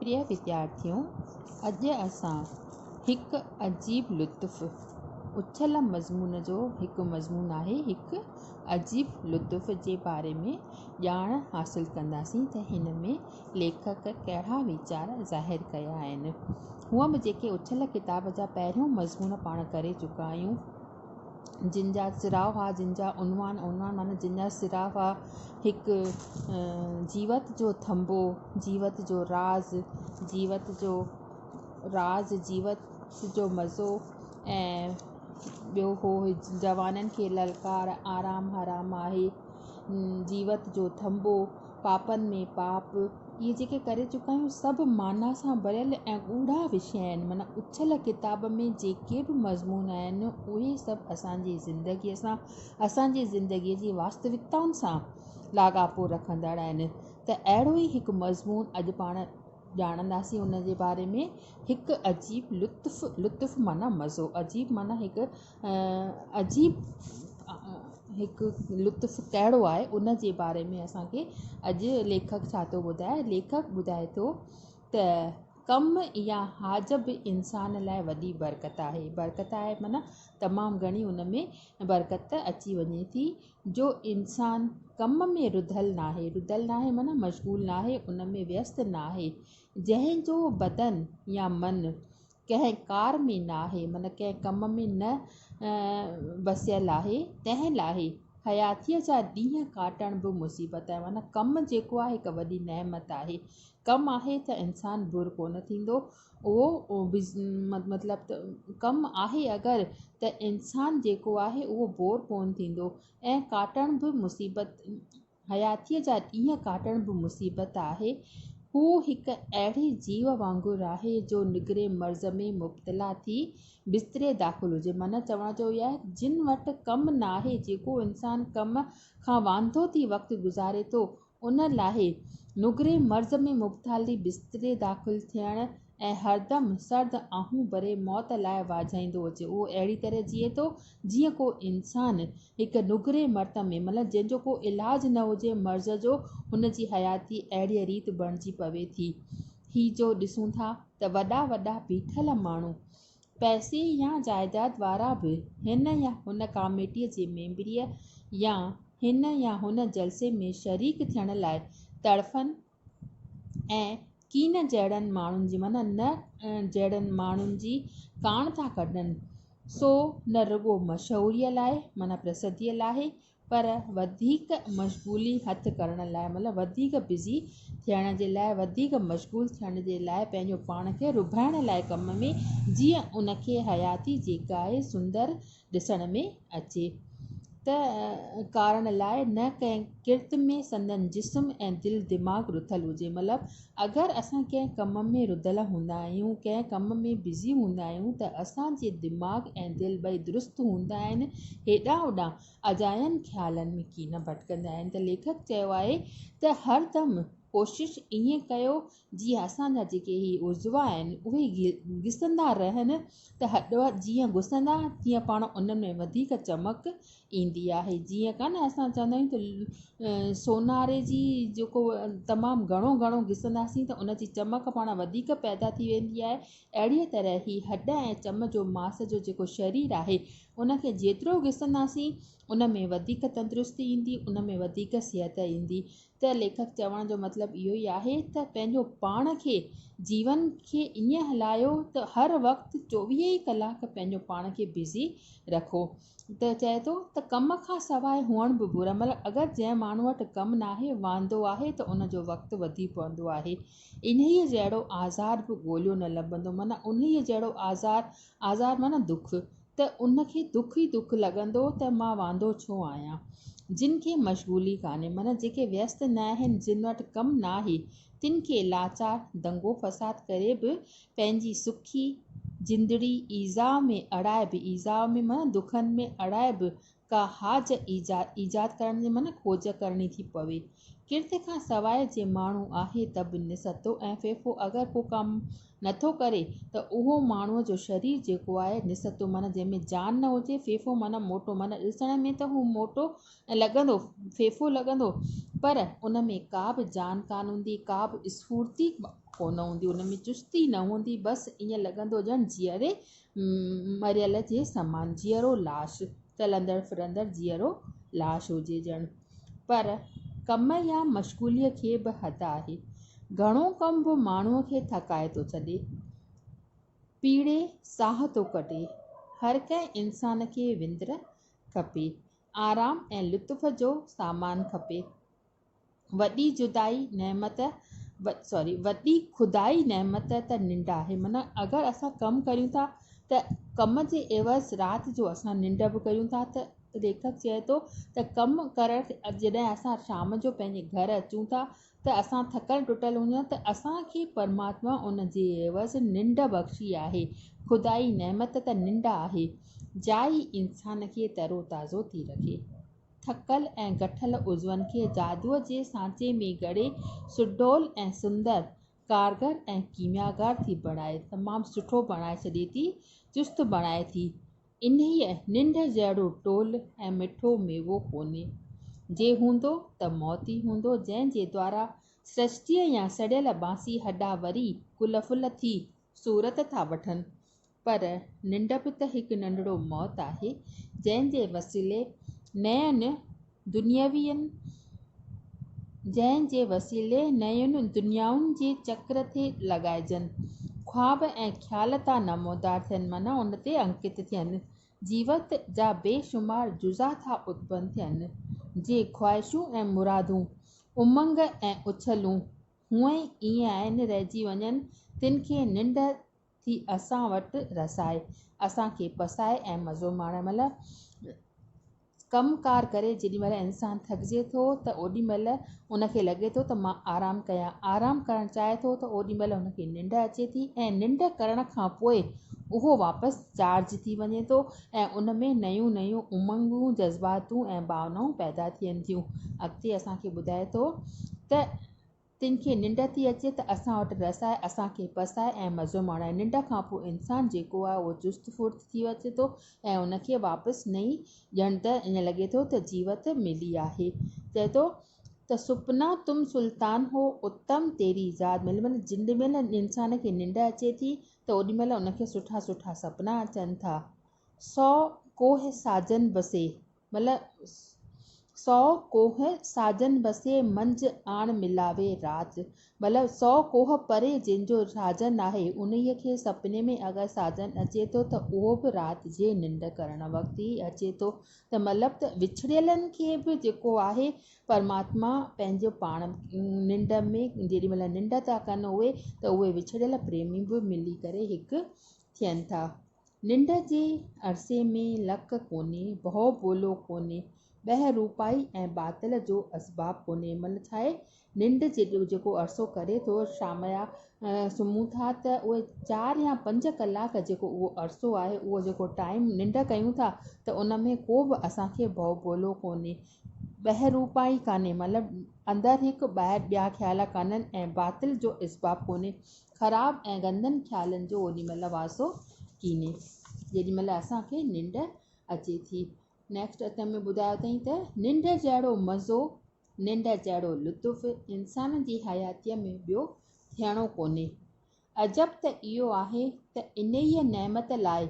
प्रिय विद्यार्थियों, अॼु असां हिकु अजीब लुत्फ़ उछल मज़मून जो हिकु मज़मून आहे हिकु अजीब लुत्फ़ जे बारे में ॼाण हासिलु कंदासीं त हिन में लेखक कहिड़ा वीचार ज़ाहिर कया आहिनि। हूअं बि जेके उछल किताब जा पहिरियों मज़मून पाण करे चुका आहियूं, जिन जा सिराव हुआ, जिन जा उनवान माना जिन जा सिराव हुआ हिकु जीवत जो थंबो, जीवत जो राज़, जीवत जो मज़ो, ऐं ॿियो हो जवाननि खे ललकार, आराम हराम आहे, जीवत जो थंबो, पापनि में पाप, इहे जेके करे चुका आहियूं सभु माना सां भरियल ऐं ॻूढ़ा विषय आहिनि। माना उछल किताब में जेके बि मज़मून आहिनि उहे सभु असांजी ज़िंदगीअ सां, असांजी ज़िंदगीअ जी वास्तविकताउनि सां लाॻापो रखंदड़ आहिनि। त अहिड़ो ई हिकु मज़मून अॼु पाण ॼाणंदासीं उन जे बारे में, हिकु अजीब लुत्फ़ माना मज़ो, अजीब माना हिकु लुत्फ़ कहिड़ो आहे उन जे बारे में असांखे अॼु लेखक छा थो ॿुधाए। लेखक ॿुधाए थो त कम या हाजब इंसान लाइ वॾी बरकत आहे माना तमामु घणी उन में बरकत अची वञे थी। जो इंसान कम में रुधल नाहे माना मशगूल नाहे, उन में व्यस्त नाहे, जंहिंजो बदन या मन कंहिं कार में नाहे माना कंहिं कम में न बसियल आहे, तंहिं लाइ हयातीअ जा ॾींहं काटण बि मुसीबत आहे। माना कमु जेको आहे हिकु वॾी नेमत आहे। कमु आहे त इंसानु बुर कोन थींदो, उहो मतिलबु त कमु आहे अगरि त इंसानु जेको आहे उहो बोर कोन थींदो। ऐं काटण बि मुसीबत, हयातीअ जा ॾींहं काटण बि मुसीबत आहे। हू हिकु अहिड़ी जीव वांगुरु आहे जो निगरे मर्ज़ में मुब्तला थी बिस्तरे दाख़िल हुजे। माना चवण जो इहो आहे, जिन वटि कमु नाहे, जेको इंसानु कम खां वांधो थी वक़्तु गुज़ारे थो, उन लाइ नुगरे मर्ज़ में मुब्तला बिस्तरे दाख़िल थियण ऐं हरदम सर्द आहों भरे मौत लाइ वाझाईंदो अचे। उहो अहिड़ी तरह जीए थो जीअं को इंसानु हिकु नुगरे मर्त में, मतिलबु जंहिंजो को इलाज न हुजे मर्ज़ जो, हुन जी हयाती अहिड़ी रीति बणिजी पवे थी। ही जो ॾिसूं था त वॾा वॾा बीठल माण्हू, पैसे या जाइदाद वारा बि हिन या हुन कमेटीअ जे मेंबरीअ या हिन या हुन जलसे में शरीक थियण लाइ तड़फनि ऐं कीन जहिड़नि माण्हुनि जी, माना न जहिड़नि माण्हुनि जी कान था कढनि। सो न रुॻो मशहूरीअ लाइ माना प्रसिद्धीअ लाइ, पर वधीक मशगूली हथु करण लाइ, मतिलबु वधीक बिज़ी थियण जे लाइ, वधीक मशगूल थियण जे लाइ, पंहिंजो पाण खे रुभाइण लाइ कम में, जीअं उनखे हयाती जेका आहे सुंदर ॾिसण में अचे। त कारण लाइ न कंहिं किर्त में संदन जिस्म ऐं दिलि दिमाग़ रुथल हुजे। मतिलबु अगरि असां कंहिं कम में रुधल हूंदा आहियूं, कंहिं कम में बिज़ी हूंदा आहियूं, त असांजे दिमाग़ ऐं दिलि ॿई दुरुस्त हूंदा आहिनि, हेॾां होॾां अजायनि ख़्यालनि में कीन भटकंदा आहिनि। त लेखक चयो आहे त हरदम कोशिशि ईअं कयो जीअं असांजा जेके ही उज़वा आहिनि उहे घिसंदा रहनि, त हॾ जीअं घुसंदा तीअं पाण उन में वधीक चमक ईंदी आहे। जीअं कान असां चवंदा आहियूं त सोनारे जी जेको तमामु घणो घिसंदासीं त उन जी चमक पाण वधीक पैदा थी वेंदी आहे। अहिड़ीअ तरह ही हॾ ऐं चम जो मास जो जेको शरीर आहे, उनखे जेतिरो घिसंदासीं उन में वधीक तंदुरुस्ती ईंदी, उन में वधीक सिहत ईंदी। त लेखक चवण जो मतिलबु इहो ई आहे त पंहिंजो पाण खे, जीवन खे ईअं हलायो त हर वक़्तु 24 कलाक पंहिंजो पाण खे बिज़ी रखो। त चए थो त कम खां सवाइ हुअण बि बुरा, मतिलबु अगरि जंहिं माण्हू वटि कमु नाहे, वांदो आहे, त उनजो वक़्तु वधी पवंदो आहे। इन्हीअ जहिड़ो आज़ार बि ॻोल्हियो न लभंदो, माना उन्हीअ जहिड़ो आज़ार माना दुख, त उनखे दुख ई दुख लॻंदो त मां वांदो छो आहियां। जिन खे मशगूली कान्हे, माना जेके व्यस्त न आहिनि, जिन वटि कमु न आहे, तिन खे लाचार दंगो फसाद करे बि पंहिंजी सुखी जिंदड़ी ईज़ाव में अड़ाइबि, ईज़ाव में माना दुखनि में अड़ाइबि का हाज ईजाद करण जी माना खोज करणी थी पवे। किर्त खां सवाइ जे माण्हू आहे त बि निसतो ऐं फ़ेफ़ो अगरि को कमु नथो करे त उहो माण्हूअ जो शरीर जेको आहे निसतो माना जंहिंमें जान न हुजे, फ़ेफ़ो माना मोटो माना ॾिसण में त हू मोटो लॻंदो, फ़ेफ़ो लॻंदो, पर उन में का बि जान कान हूंदी, का बि स्फूर्ती कोन हूंदी, उन में चुस्ती न हूंदी, बसि ईअं लॻंदो ॼण जीअरे मरियल जे समान, जीअरो लाश, चलंदड़ फिरंदड़ जीअरो लाश हुजे ॼण। पर कम या मश्गूलीअ खे बि हद आहे। घणो कमु बि माण्हूअ खे थकाए थो छॾे, पीड़े साह थो कढे। हर कंहिं इंसान खे विंदर खपे, आराम ऐं लुत्फ़ जो सामान खपे। वॾी खुदाई नेमत त निंड आहे। माना अगरि असां कमु करियूं था त कम जे एवज़ राति जो असां निंड बि कयूं था, त लेखक चए थो त कमु करणु जॾहिं असां शाम जो पंहिंजे घर अचूं था त असां थकल टुटल हुजूं त असांखे परमात्मा उन जे एवज़ निंड बख़्शी आहे। खुदाई नेमत त निंड आहे, जाई इंसान खे तरो ताज़ो थी रखे। थकल ऐं गठल उज़वनि खे जादूअ जे सांचे में ॻड़े सुडोल ऐं सुंदर, कारगर ऐं कीमियागार थी बणाए, तमामु सुठो बणाए छॾे थी, चुस्त बणाए थी। इन्हीअ निंड जहिड़ो टोल ऐं मिठो मेवो कोन्हे। जे हूंदो त मौत ई हूंदो, जंहिंजे द्वारा सृष्टिअ या सड़ियल बांसी हॾा वरी गुल फुल थी सूरत था वठनि। पर निंड बि त हिकु नंढड़ो मौत आहे, जंहिंजे वसीले नयुनि दुनियाउनि जे चक्र ते लॻाइजनि। ख्वाब ऐं ख़्याल था नमोदार थियनि, माना उन ते अंकित थियनि। जीवत जा बेशुमार जुज़ा था उत्पन्न थियनि। जे ख़्वाहिशूं ऐं मुरादूं, उमंग ऐं उछलूं हूअं ई ईअं आहिनि रहिजी वञनि, तिन खे निंड थी असां वटि रसाए, असांखे पसाए ऐं मज़ो माणे। मतिलबु कमुकारु करे जेॾीमहिल इंसानु थकिजे थो त ओॾीमहिल उनखे लॻे थो त मां आराम कयां, आराम करणु चाहे थो त ओॾीमहिल उनखे निंड अचे थी, ऐं निंड करण खां पोइ उहो वापसि चार्ज थी वञे थो ऐं उन में नयूं नयूं उमंगूं, जज़्बातूं ऐं भावनाऊं पैदा थियनि थियूं। अॻिते असांखे ॿुधाए थो त तिन खे निंड थी अचे त असां वटि रसाए, असांखे पसाए ऐं मज़ो माणाए। निंड खां पोइ इंसानु जेको आहे उहो चुस्त फुर्त थी अचे थो ऐं उनखे वापसि नई ॼण त ईअं लॻे थो त जीवत मिली आहे। चए थो त सुपना तुम सुल्तान हो उत्तम तेरी ज़ात। मतिलबु जेॾीमहिल इंसान खे निंड अचे थी त ओॾीमहिल उनखे सुठा सुठा सपना अचनि था। 100 कोह साजन बसे, मतिलबु 100 कोह साजन बसे मंझि आण मिलावे राति। मतिलबु 100 कोह परे जंहिंजो साजन आहे, उन्हीअ खे सपने में अगरि साजन अचे थो त उहो बि राति जे निंड करण वक़्तु ई अचे थो। त मतिलबु त विछड़ियलनि खे बि जेको आहे परमात्मा पंहिंजो पाण निंड में जेॾीमहिल निंड था कनि उहे, त उहे विछड़ियल प्रेमी बि मिली करे हिकु थियनि था। निंड जे अरसे में लक कोन्हे, भउ बोलो कोन्हे, ॿह रूपाई ऐं बातिल जो असबाब कोन्हे। मतिलबु छा आहे, निंड जेको अरसो करे थो, शाम जा सुम्हूं था त उहे 4 या 5 कलाक जेको उहो अरसो आहे, उहो जेको टाइम निंड कयूं था त उन में को बि असांखे भउ बोलो कोन्हे, ॿह रूपाई कान्हे, मतिलबु अंदरि हिकु ॿाहिरि ॿिया ख़्याल कान्हनि ऐं बातिल जो असबाब कोन्हे, ख़राबु ऐं गंदनि ख़्यालनि जो ओॾीमहिल वासो कीने जेॾीमहिल असांखे निंड अचे थी। नेक्स्ट अथनि में ॿुधायो अथई त निंड जहिड़ो मज़ो, निंड जहिड़ो लुत्फ़ु इंसान जी हयातीअ में ॿियो थियणो कोन्हे। अजब त इहो आहे त इन ई नेमत लाइ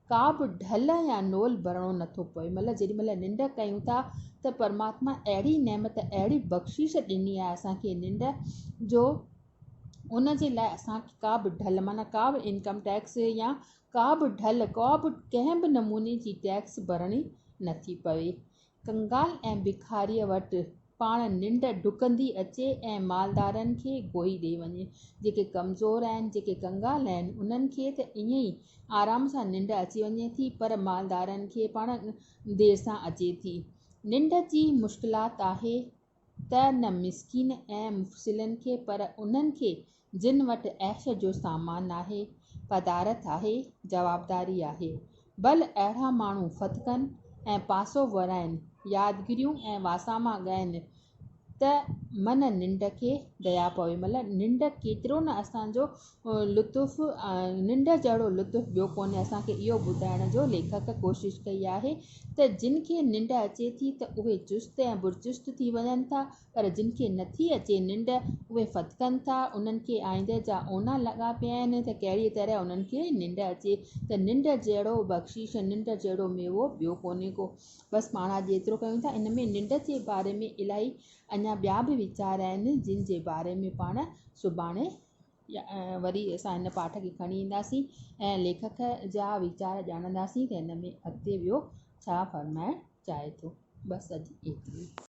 का बि ढल या नोल भरणो नथो पए। मतिलबु जेॾीमहिल निंड कयूं था त परमात्मा अहिड़ी नेमत, अहिड़ी बख़्शीश ॾिनी आहे असांखे निंड जो, उन जे लाइ असांखे का बि ढल, माना का बि इनकम टैक्स या का बि ढल, का बि कंहिं बि नमूने जी टैक्स भरणी नथी पवे। कंगाल ऐं भिखारीअ वटि पाण निंड डुकंदी अचे ऐं मालदारनि खे गोई ॾेई वञे। जेके कमज़ोर आहिनि, जेके कंगाल आहिनि, उन्हनि खे त ईअं ई आराम सां निंड अची वञे थी, पर मालदारनि खे पाण देरि सां अचे थी। निंड जी मुश्किलात आहे त न मिसकीन ऐं मुफ़्सिलनि खे, पर उन्हनि खे जिन वटि ऐश जो सामान आहे, पदारथ आहे, जवाबदारी आहे, भल अहिड़ा माण्हू फतकनि ऐं पासो वराइनि, यादगिरियूं ऐं वासामा ॻाइनि, त मन निंड खे दया पवे, मतिलबु निंड केतिरो न असांजो लुत्फ़ु, निंड जहिड़ो लुत्फ़ु ॿियो कोन्हे। असांखे इहो ॿुधाइण जो लेखक कोशिशि कई आहे त जिन खे निंड अचे थी त उहे चुस्त ऐं बुरचुस्त थी वञनि था, पर जिन खे नथी अचे निंड उहे फतकनि था, उन्हनि खे आईंदे जा ओना लॻा पिया आहिनि त कहिड़ी तरह उन्हनि खे निंड अचे। त निंड जहिड़ो बख़्शीश, निंड जहिड़ो मेवो ॿियो कोन्हे को। बसि पाण अॼु एतिरो कयूं था। इन में निंड जे बारे में इलाही अञा ॿिया बि वीचार आहिनि जिन जे बारे में पाण सुभाणे वरी असां हिन पाठ खे खणी ईंदासीं ऐं लेखक जा वीचार ॼाणंदासीं त हिन में अॻिते ॿियो छा फ़रमाइणु चाहे थो। बसि अॼु एतिरो ई।